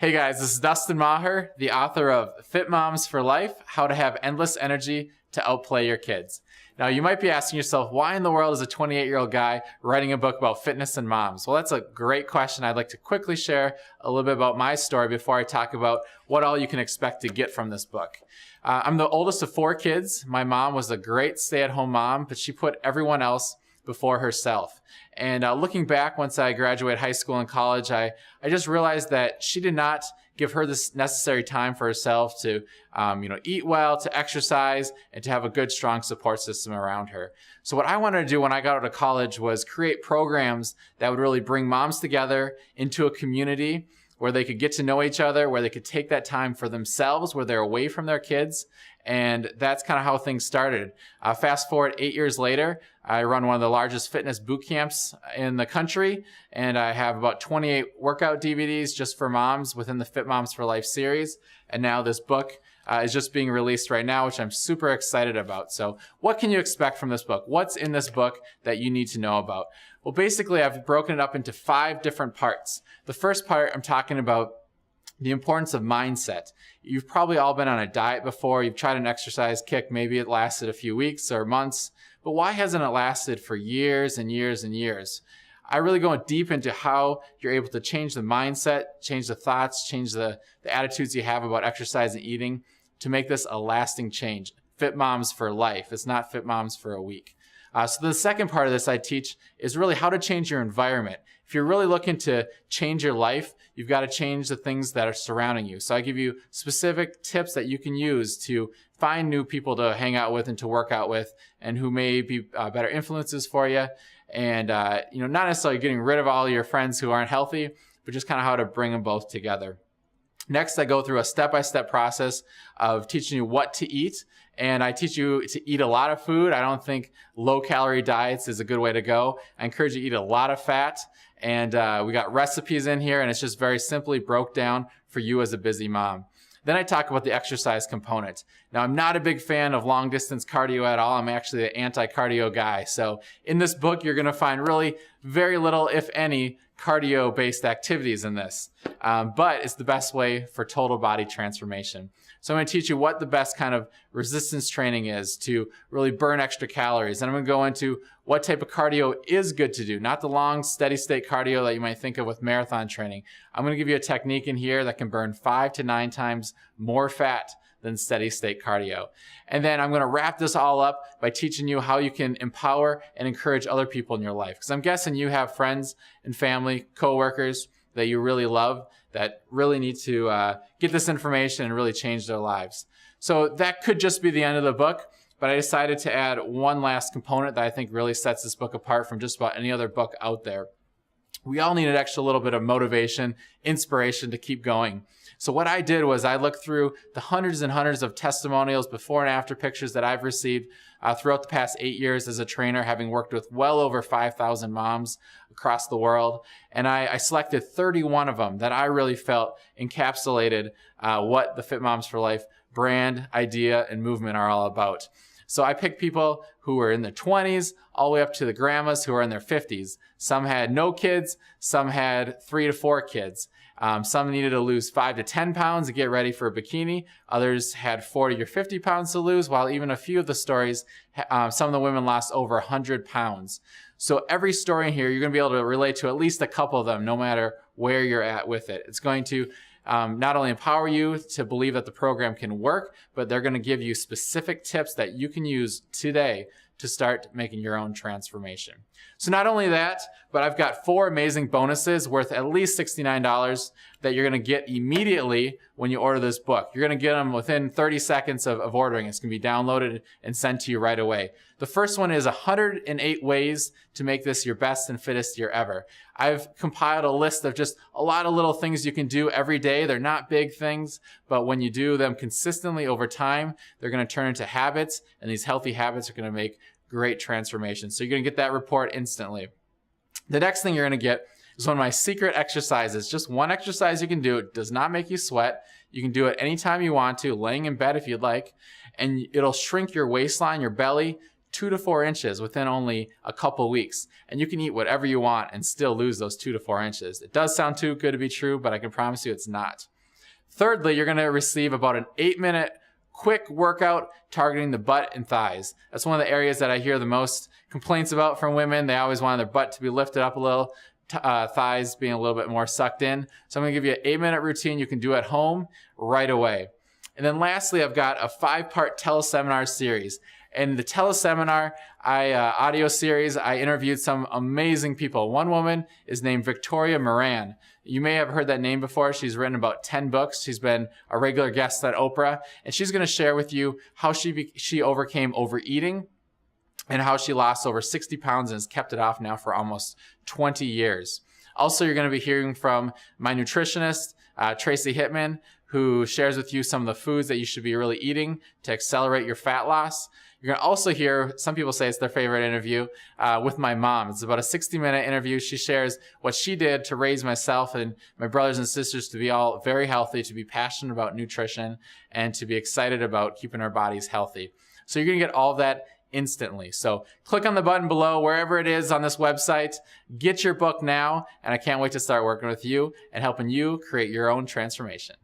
Hey guys, this is Dustin Maher, the author of Fit Moms for Life, How to Have Endless Energy to Outplay Your Kids. Now you might be asking yourself, why in the world is a 28-year-old guy writing a book about fitness and moms? Well, that's a great question. I'd like to quickly share a little bit about my story before I talk about what all you can expect to get from this book. I'm the oldest of 4 kids. My mom was a great stay-at-home mom, but she put everyone else before herself. And looking back, once I graduated high school and college, I just realized that she did not give her this necessary time for herself to eat well, to exercise, and to have a good, strong support system around her. So what I wanted to do when I got out of college was create programs that would really bring moms together into a community where they could get to know each other, where they could take that time for themselves, where they're away from their kids. And that's kind of how things started. Fast forward 8 years later, I run one of the largest fitness boot camps in the country, and I have about 28 workout DVDs just for moms within the Fit Moms for Life series. And now this book is just being released right now, which I'm super excited about. So what can you expect from this book? What's in this book that you need to know about? Well, basically, I've broken it up into 5 different parts. The first part, I'm talking about the importance of mindset. You've probably all been on a diet before. You've tried an exercise kick. Maybe it lasted a few weeks or months, but why hasn't it lasted for years and years and years? I really go deep into how you're able to change the mindset, change the thoughts, change the attitudes you have about exercise and eating to make this a lasting change. Fit Moms for Life. It's not Fit Moms for a week. So the second part of this I teach is really how to change your environment. If you're really looking to change your life, you've got to change the things that are surrounding you. So I give you specific tips that you can use to find new people to hang out with and to work out with, and who may be better influences for you. And not necessarily getting rid of all your friends who aren't healthy, but just kind of how to bring them both together. Next, I go through a step-by-step process of teaching you what to eat. And I teach you to eat a lot of food. I don't think low-calorie diets is a good way to go. I encourage you to eat a lot of fat. And we got recipes in here, and it's just very simply broke down for you as a busy mom. Then I talk about the exercise component. Now, I'm not a big fan of long-distance cardio at all. I'm actually the anti-cardio guy. So in this book, you're going to find really very little, if any, cardio-based activities in this. But it's the best way for total body transformation. So I'm going to teach you what the best kind of resistance training is to really burn extra calories. And I'm going to go into what type of cardio is good to do, not the long, steady state cardio that you might think of with marathon training. I'm going to give you a technique in here that can burn 5 to 9 times more fat than steady state cardio. And then I'm going to wrap this all up by teaching you how you can empower and encourage other people in your life. Because I'm guessing you have friends and family, coworkers that you really love that really need to get this information and really change their lives. So that could just be the end of the book, but I decided to add one last component that I think really sets this book apart from just about any other book out there. We all need an extra little bit of motivation, inspiration to keep going. So what I did was I looked through the hundreds and hundreds of testimonials, before and after pictures that I've received throughout the past 8 years as a trainer, having worked with well over 5,000 moms across the world. And I selected 31 of them that I really felt encapsulated what the Fit Moms for Life brand, idea, and movement are all about. So I picked people who were in their 20s all the way up to the grandmas who are in their 50s. Some had no kids, some had 3 to 4 kids. Some needed to lose 5 to 10 pounds to get ready for a bikini. Others had 40 or 50 pounds to lose, while even a few of the stories, some of the women lost over 100 pounds. So every story in here, you're going to be able to relate to at least a couple of them, no matter where you're at with it. It's going to not only empower you to believe that the program can work, but they're going to give you specific tips that you can use today to start making your own transformation. So not only that, but I've got 4 amazing bonuses worth at least $69 that you're going to get immediately when you order this book. You're going to get them within 30 seconds of ordering. It's going to be downloaded and sent to you right away. The first one is 108 ways to make this your best and fittest year ever. I've compiled a list of just a lot of little things you can do every day. They're not big things, but when you do them consistently over time, they're going to turn into habits, and these healthy habits are going to make great transformation. So you're going to get that report instantly. The next thing you're going to get is one of my secret exercises. Just one exercise you can do. It does not make you sweat. You can do it anytime you want to, laying in bed if you'd like, and it'll shrink your waistline, your belly, 2 to 4 inches within only a couple weeks. And you can eat whatever you want and still lose those 2 to 4 inches. It does sound too good to be true, but I can promise you it's not. Thirdly, you're going to receive about an 8-minute quick workout targeting the butt and thighs. That's one of the areas that I hear the most complaints about from women. They always want their butt to be lifted up a little, thighs being a little bit more sucked in. So I'm going to give you an 8-minute routine you can do at home right away. And then lastly, I've got a 5-part teleseminar series. In the teleseminar audio series, I interviewed some amazing people. One woman is named Victoria Moran. You may have heard that name before. She's written about 10 books. She's been a regular guest at Oprah. And she's going to share with you how she overcame overeating and how she lost over 60 pounds and has kept it off now for almost 20 years. Also, you're going to be hearing from my nutritionist, Tracy Hittman, who shares with you some of the foods that you should be really eating to accelerate your fat loss. You're going to also hear, some people say it's their favorite interview, with my mom. It's about a 60-minute interview. She shares what she did to raise myself and my brothers and sisters to be all very healthy, to be passionate about nutrition, and to be excited about keeping our bodies healthy. So you're going to get all of that instantly. So click on the button below, wherever it is on this website. Get your book now, and I can't wait to start working with you and helping you create your own transformation.